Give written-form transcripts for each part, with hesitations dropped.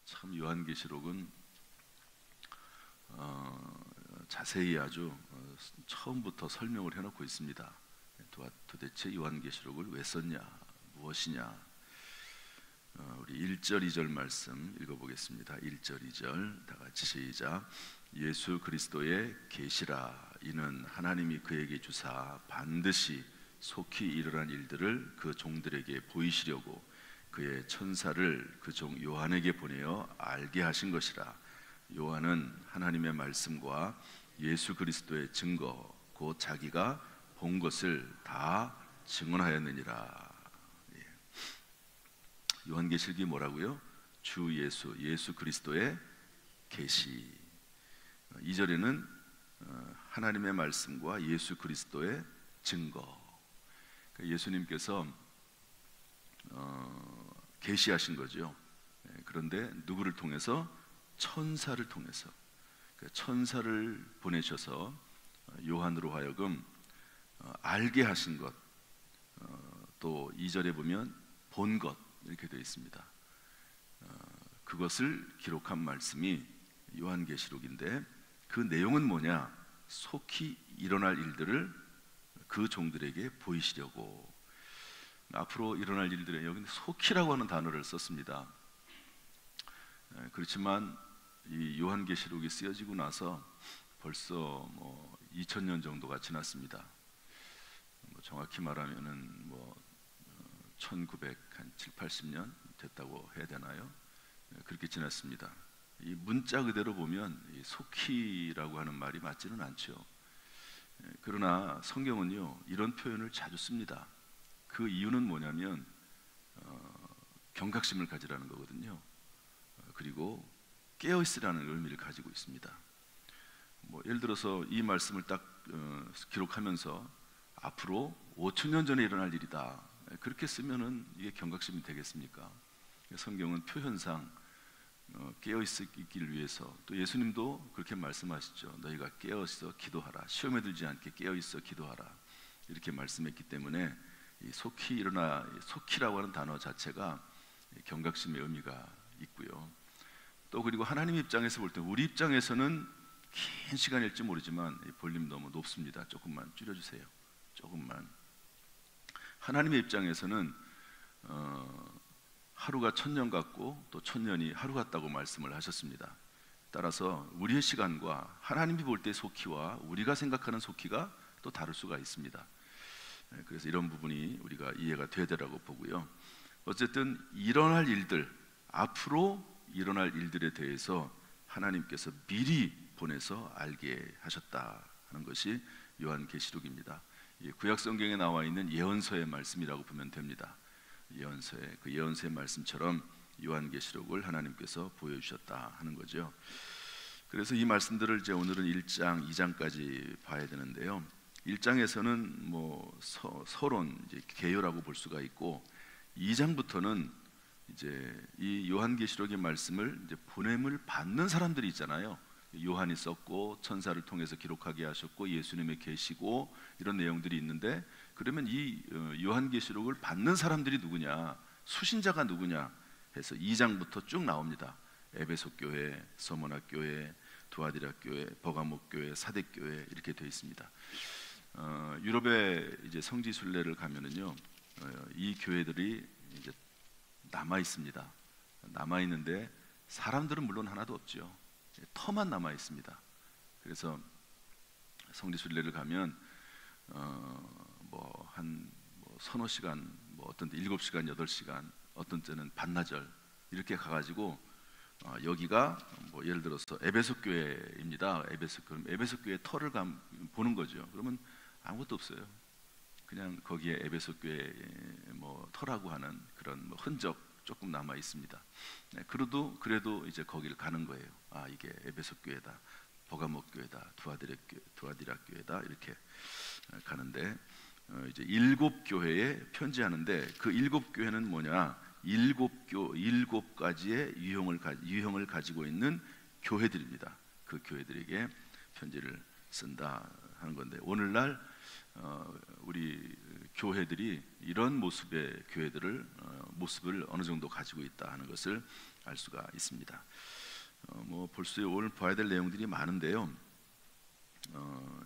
참 요한계시록은 자세히 아주 처음부터 설명을 해놓고 있습니다. 도대체 요한계시록을 왜 썼냐, 무엇이냐. 우리 1절 2절 말씀 읽어보겠습니다. 1절 2절 다 같이 시작. 예수 그리스도의 계시라. 이는 하나님이 그에게 주사 반드시 속히 일어날 일들을 그 종들에게 보이시려고 그의 천사를 그 종 요한에게 보내어 알게 하신 것이라. 요한은 하나님의 말씀과 예수 그리스도의 증거 곧 자기가 본 것을 다 증언하였느니라. 요한계시록이 뭐라고요? 주 예수 그리스도의 계시. 2절에는 하나님의 말씀과 예수 그리스도의 증거. 예수님께서 계시하신 거죠. 그런데 누구를 통해서? 천사를 통해서. 천사를 보내셔서 요한으로 하여금 알게 하신 것, 또 2절에 보면 본 것 이렇게 되어 있습니다. 그것을 기록한 말씀이 요한계시록인데 그 내용은 뭐냐? 속히 일어날 일들을 그 종들에게 보이시려고. 앞으로 일어날 일들에 여기 속히라고 하는 단어를 썼습니다. 그렇지만 이 요한계시록이 쓰여지고 나서 벌써 2000년 정도가 지났습니다. 정확히 말하면은 1970, 80년 됐다고 해야 되나요? 그렇게 지났습니다. 이 문자 그대로 보면 이 속히라고 하는 말이 맞지는 않죠. 그러나 성경은요 이런 표현을 자주 씁니다. 그 이유는 뭐냐면 경각심을 가지라는 거거든요. 그리고 깨어 있으라는 의미를 가지고 있습니다. 예를 들어서 이 말씀을 딱 기록하면서 앞으로 5000년 전에 일어날 일이다, 그렇게 쓰면은 이게 경각심이 되겠습니까? 성경은 표현상 깨어 있기를 위해서, 또 예수님도 그렇게 말씀하시죠. 너희가 깨어 있어 기도하라. 시험에 들지 않게 깨어 있어 기도하라. 이렇게 말씀했기 때문에 이 속히라고 하는 단어 자체가 경각심의 의미가 있고요. 또 그리고 하나님 입장에서 볼 때, 우리 입장에서는 긴 시간일지 모르지만 볼륨 너무 높습니다. 조금만 줄여주세요. 조금만. 하나님의 입장에서는 하루가 1000년 같고 또 1000년이 하루 같다고 말씀을 하셨습니다. 따라서 우리의 시간과 하나님이 볼 때 속히와 우리가 생각하는 속히가 또 다를 수가 있습니다. 그래서 이런 부분이 우리가 이해가 돼야 되라고 보고요. 어쨌든 일어날 일들, 앞으로 일어날 일들에 대해서 하나님께서 미리 보내서 알게 하셨다 하는 것이 요한계시록입니다. 구약 성경에 나와 있는 예언서의 말씀이라고 보면 됩니다. 그 예언서의 말씀처럼 요한계시록을 하나님께서 보여주셨다 하는 거죠. 그래서 이 말씀들을 이제 오늘은 1장, 2장까지 봐야 되는데요. 1장에서는 서론, 이제 개요라고 볼 수가 있고, 2장부터는 이제 이 요한계시록의 말씀을 이제 보냄을 받는 사람들이 있잖아요. 요한이 썼고 천사를 통해서 기록하게 하셨고 예수님의 계시고 이런 내용들이 있는데, 그러면 이 요한계시록을 받는 사람들이 누구냐, 수신자가 누구냐 해서 2장부터 쭉 나옵니다. 에베소 교회, 서머나 교회, 두아디라 교회, 버가목 교회, 사대 교회 이렇게 되어 있습니다. 유럽의 이제 성지 순례를 가면은요, 이 교회들이 이제 남아 있습니다. 남아 있는데 사람들은 물론 하나도 없죠. 터만 남아 있습니다. 그래서 성지 순례를 가면 서너 시간, 어떤 때 7시간, 8시간, 어떤 때는 반나절 이렇게 가가지고 여기가 예를 들어서 에베소 교회입니다. 에베소 교회 터를 보는 거죠. 그러면 아무것도 없어요. 그냥 거기에 에베소 교회 터라고 하는 그런 흔적 조금 남아 있습니다. 그래도 이제 거기를 가는 거예요. 이게 에베소 교회다, 버가목 교회다, 두아디라 교회다 이렇게 가는데, 이제 7교회에 편지하는데 그 7교회는 뭐냐? 7가지의 유형을 가지고 있는 교회들입니다. 그 교회들에게 편지를 쓴다 하는 건데, 오늘날 우리 교회들이 이런 모습의 모습을 어느 정도 가지고 있다 하는 것을 알 수가 있습니다. 뭐 볼수록 오늘 봐야 될 내용들이 많은데요.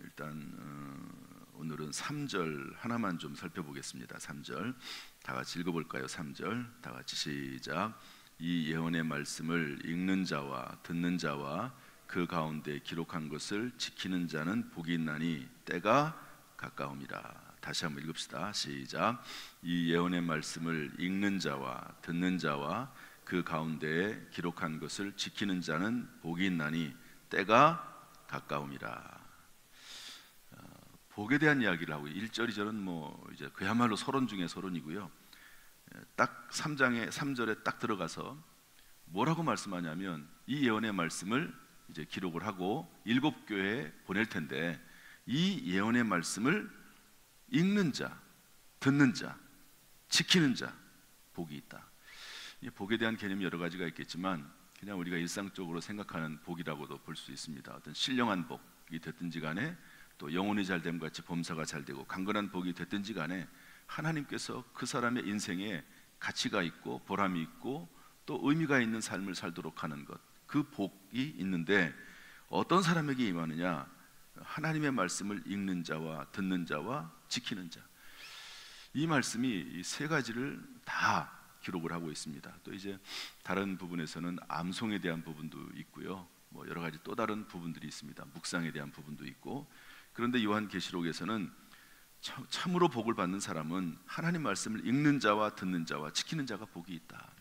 일단 오늘은 3절 하나만 좀 살펴보겠습니다. 3절 다 같이 읽어볼까요? 3절 다 같이 시작. 이 예언의 말씀을 읽는 자와 듣는 자와 그 가운데 기록한 것을 지키는 자는 복이 있나니 때가 가까움이라. 다시 한번 읽읍시다. 시작. 이 예언의 말씀을 읽는 자와 듣는 자와 그 가운데 기록한 것을 지키는 자는 복이 있나니 때가 가까움이라. 복에 대한 이야기를 하고 1절, 2절은 뭐 이제 그야말로 서론 중에 서론이고요. 딱 3절에 딱 들어가서 뭐라고 말씀하냐면 이 예언의 말씀을 이제 기록을 하고 7교회에 보낼 텐데 이 예언의 말씀을 읽는 자, 듣는 자, 지키는 자 복이 있다. 이 복에 대한 개념이 여러 가지가 있겠지만 그냥 우리가 일상적으로 생각하는 복이라고도 볼 수 있습니다. 어떤 신령한 복이 됐든지 간에 또 영혼이 잘됨 같이 범사가 잘 되고 강건한 복이 됐든지 간에 하나님께서 그 사람의 인생에 가치가 있고 보람이 있고 또 의미가 있는 삶을 살도록 하는 것, 그 복이 있는데 어떤 사람에게 임하느냐? 하나님의 말씀을 읽는 자와 듣는 자와 지키는 자. 이 말씀이 이 세 가지를 다 기록을 하고 있습니다. 또 이제 다른 부분에서는 암송에 대한 부분도 있고요. 뭐 여러 가지 또 다른 부분들이 있습니다. 묵상에 대한 부분도 있고. 그런데 요한계시록에서는 참으로 복을 받는 사람은 하나님 말씀을 읽는 자와 듣는 자와 지키는 자가 복이 있다.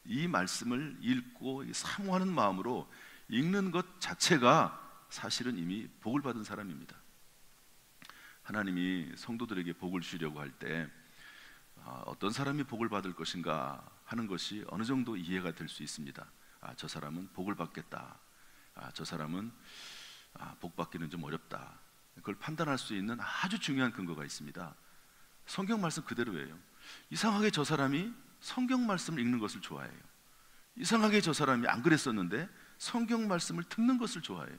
이 말씀을 읽고 사모하는 마음으로 읽는 것 자체가 사실은 이미 복을 받은 사람입니다. 하나님이 성도들에게 복을 주려고 할 때 어떤 사람이 복을 받을 것인가 하는 것이 어느 정도 이해가 될 수 있습니다. 저 사람은 복을 받겠다. 저 사람은 복 받기는 좀 어렵다. 그걸 판단할 수 있는 아주 중요한 근거가 있습니다. 성경 말씀 그대로예요. 이상하게 저 사람이 성경 말씀을 읽는 것을 좋아해요. 이상하게 저 사람이 안 그랬었는데 성경 말씀을 듣는 것을 좋아해요.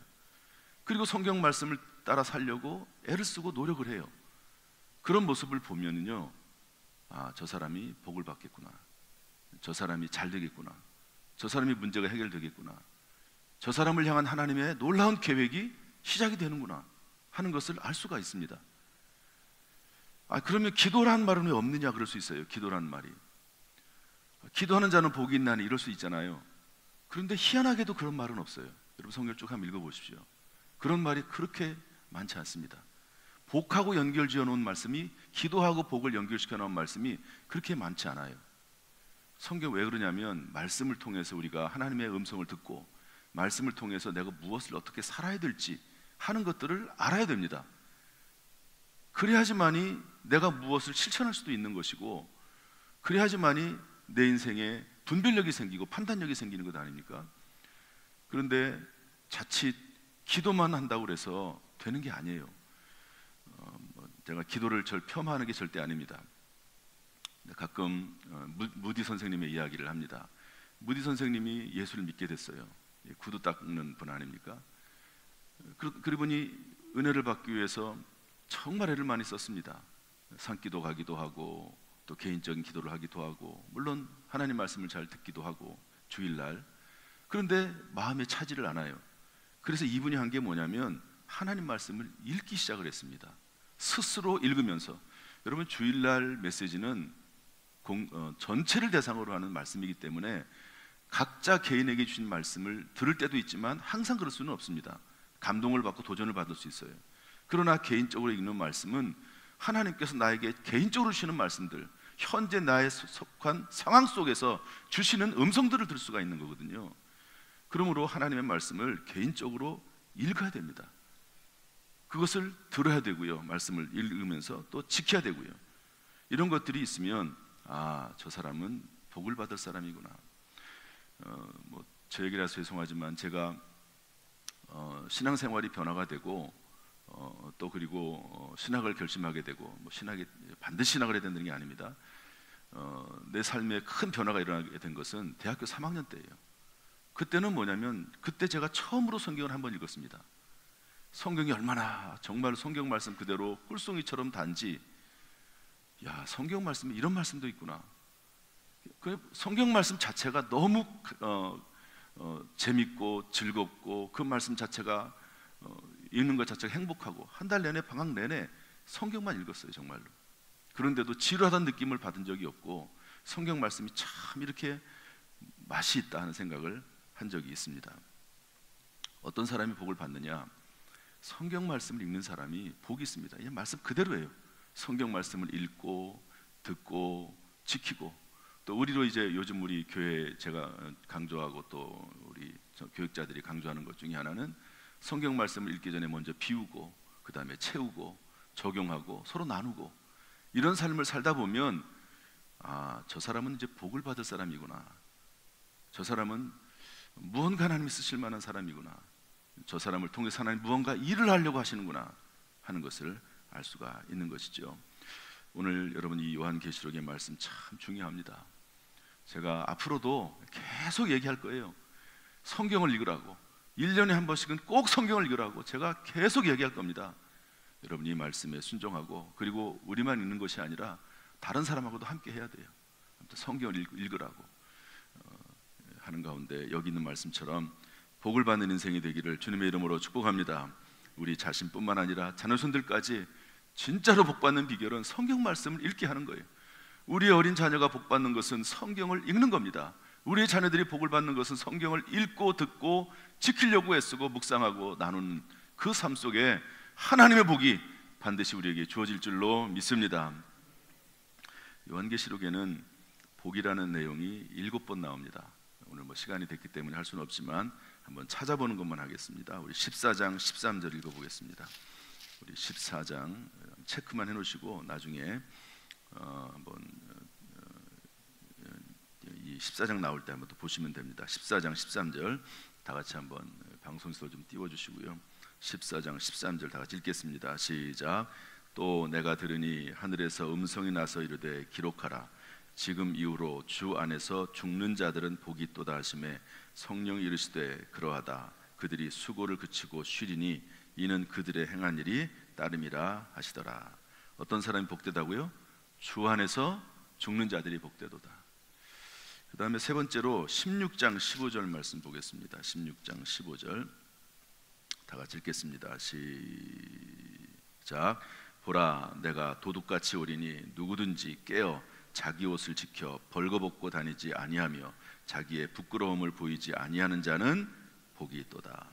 그리고 성경 말씀을 따라 살려고 애를 쓰고 노력을 해요. 그런 모습을 보면은요, 저 사람이 복을 받겠구나. 저 사람이 잘 되겠구나. 저 사람이 문제가 해결되겠구나. 저 사람을 향한 하나님의 놀라운 계획이 시작이 되는구나 하는 것을 알 수가 있습니다. 그러면 기도라는 말은 왜 없느냐 그럴 수 있어요. 기도라는 말이. 기도하는 자는 복이 있나니 이럴 수 있잖아요. 그런데 희한하게도 그런 말은 없어요. 여러분 성경 쭉 한번 읽어보십시오. 그런 말이 그렇게 많지 않습니다. 복하고 연결 지어 놓은 말씀이, 기도하고 복을 연결시켜 놓은 말씀이 그렇게 많지 않아요. 성경 왜 그러냐면 말씀을 통해서 우리가 하나님의 음성을 듣고 말씀을 통해서 내가 무엇을 어떻게 살아야 될지 하는 것들을 알아야 됩니다. 그래야지만이 내가 무엇을 실천할 수도 있는 것이고, 그래야지만이 내 인생에 분별력이 생기고 판단력이 생기는 것 아닙니까? 그런데 자칫 기도만 한다고 해서 되는 게 아니에요. 제가 기도를 폄하하는 게 절대 아닙니다. 가끔 무디 선생님의 이야기를 합니다. 무디 선생님이 예수를 믿게 됐어요. 구두 닦는 분 아닙니까? 그분이 은혜를 받기 위해서 정말 애를 많이 썼습니다. 산기도 가기도 하고 또 개인적인 기도를 하기도 하고, 물론 하나님 말씀을 잘 듣기도 하고 주일날. 그런데 마음에 차지를 않아요. 그래서 이분이 한 게 뭐냐면 하나님 말씀을 읽기 시작을 했습니다. 스스로 읽으면서. 여러분 주일날 메시지는 전체를 대상으로 하는 말씀이기 때문에 각자 개인에게 주신 말씀을 들을 때도 있지만 항상 그럴 수는 없습니다. 감동을 받고 도전을 받을 수 있어요. 그러나 개인적으로 읽는 말씀은 하나님께서 나에게 개인적으로 주시는 말씀들, 현재 나의 속한 상황 속에서 주시는 음성들을 들을 수가 있는 거거든요. 그러므로 하나님의 말씀을 개인적으로 읽어야 됩니다. 그것을 들어야 되고요. 말씀을 읽으면서 또 지켜야 되고요. 이런 것들이 있으면 저 사람은 복을 받을 사람이구나. 제 얘기라서 죄송하지만 제가 신앙생활이 변화가 되고 또 그리고 신학을 결심하게 되고, 신학이 반드시 신학을 해야 되는 게 아닙니다. 내 삶에 큰 변화가 일어나게 된 것은 대학교 3학년 때예요. 그때는 뭐냐면 그때 제가 처음으로 성경을 한번 읽었습니다. 성경이 얼마나 정말 성경 말씀 그대로 꿀송이처럼 단지, 성경 말씀에 이런 말씀도 있구나. 그 성경 말씀 자체가 너무 재밌고 즐겁고 그 말씀 자체가 읽는 것 자체가 행복하고 한 달 내내 방학 내내 성경만 읽었어요 정말로. 그런데도 지루하다는 느낌을 받은 적이 없고 성경 말씀이 참 이렇게 맛이 있다 하는 생각을 한 적이 있습니다. 어떤 사람이 복을 받느냐? 성경 말씀을 읽는 사람이 복이 있습니다. 이 말씀 그대로예요. 성경 말씀을 읽고 듣고 지키고, 또 우리로 이제 요즘 우리 교회 제가 강조하고 또 우리 교육자들이 강조하는 것 중에 하나는 성경 말씀을 읽기 전에 먼저 비우고 그 다음에 채우고 적용하고 서로 나누고, 이런 삶을 살다 보면 저 사람은 이제 복을 받을 사람이구나, 저 사람은 무언가 하나님이 쓰실 만한 사람이구나, 저 사람을 통해서 하나님 무언가 일을 하려고 하시는구나 하는 것을 알 수가 있는 것이죠. 오늘 여러분 이 요한계시록의 말씀 참 중요합니다. 제가 앞으로도 계속 얘기할 거예요. 성경을 읽으라고, 1년에 한 번씩은 꼭 성경을 읽으라고 제가 계속 얘기할 겁니다. 여러분 이 말씀에 순종하고, 그리고 우리만 읽는 것이 아니라 다른 사람하고도 함께 해야 돼요. 성경을 읽으라고 하는 가운데 여기 있는 말씀처럼 복을 받는 인생이 되기를 주님의 이름으로 축복합니다. 우리 자신뿐만 아니라 자녀손들까지 진짜로 복받는 비결은 성경 말씀을 읽게 하는 거예요. 우리의 어린 자녀가 복받는 것은 성경을 읽는 겁니다. 우리의 자녀들이 복을 받는 것은 성경을 읽고 듣고 지키려고 애쓰고 묵상하고 나누는 그 삶 속에 하나님의 복이 반드시 우리에게 주어질 줄로 믿습니다. 요한계시록에는 복이라는 내용이 7번 나옵니다. 오늘 시간이 됐기 때문에 할 수는 없지만 한번 찾아보는 것만 하겠습니다. 우리 14장 13절 읽어보겠습니다. 우리 14장 체크만 해놓으시고 나중에 한번 이 14장 나올 때 한번 또 보시면 됩니다. 14장 13절 다 같이 한번 방송에서 좀 띄워주시고요. 14장 13절 다 같이 읽겠습니다. 시작. 또 내가 들으니 하늘에서 음성이 나서 이르되 기록하라. 지금 이후로 주 안에서 죽는 자들은 복이 있도다 하시매 성령이 이르시되 그러하다. 그들이 수고를 그치고 쉬리니 이는 그들의 행한 일이 따름이라 하시더라. 어떤 사람이 복되다고요? 주 안에서 죽는 자들이 복되도다. 그 다음에 세 번째로 16장 15절 말씀 보겠습니다. 16장 15절 다 같이 읽겠습니다. 시작. 보라 내가 도둑같이 오리니 누구든지 깨어 자기 옷을 지켜 벌거벗고 다니지 아니하며 자기의 부끄러움을 보이지 아니하는 자는 복이 있도다.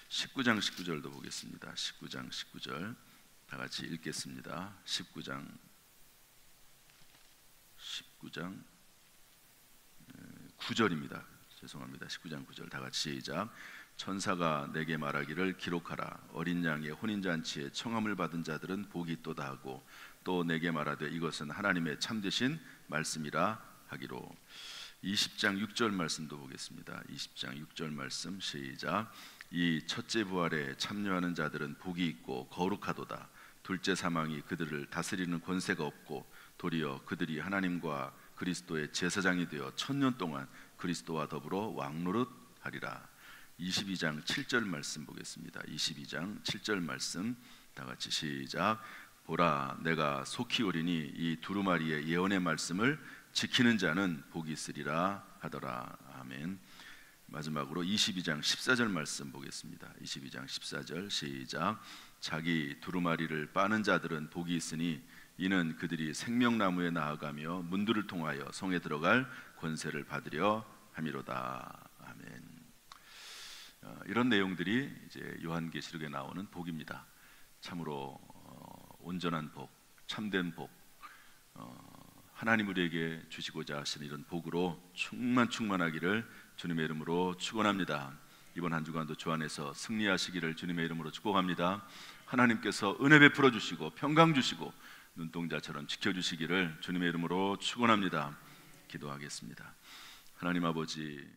19장 19절도 보겠습니다. 19장 19절 다 같이 읽겠습니다. 19장 9절입니다. 죄송합니다. 19장 9절 다 같이 시작. 천사가 내게 말하기를 기록하라. 어린 양의 혼인잔치에 청함을 받은 자들은 복이 있도다 하고 또 내게 말하되 이것은 하나님의 참되신 말씀이라 하기로. 20장 6절 말씀도 보겠습니다. 20장 6절 말씀 시작. 이 첫째 부활에 참여하는 자들은 복이 있고 거룩하도다. 둘째 사망이 그들을 다스리는 권세가 없고 도리어 그들이 하나님과 그리스도의 제사장이 되어 1000년 동안 그리스도와 더불어 왕노릇하리라. 22장 7절 말씀 보겠습니다. 22장 7절 말씀 다 같이 시작. 보라 내가 속히 오리니 이 두루마리의 예언의 말씀을 지키는 자는 복이 있으리라 하더라. 아멘. 마지막으로 22장 14절 말씀 보겠습니다. 22장 14절 시작. 자기 두루마리를 빠는 자들은 복이 있으니 이는 그들이 생명나무에 나아가며 문들을 통하여 성에 들어갈 권세를 받으려 함이로다. 아멘. 이런 내용들이 이제 요한계시록에 나오는 복입니다. 참으로 온전한 복, 참된 복, 하나님 우리에게 주시고자 하시는 이런 복으로 충만하기를 주님의 이름으로 축원합니다. 이번 한 주간도 주 안에서 승리하시기를 주님의 이름으로 축복합니다. 하나님께서 은혜 베풀어 주시고 평강 주시고 눈동자처럼 지켜주시기를 주님의 이름으로 축원합니다. 기도하겠습니다. 하나님 아버지,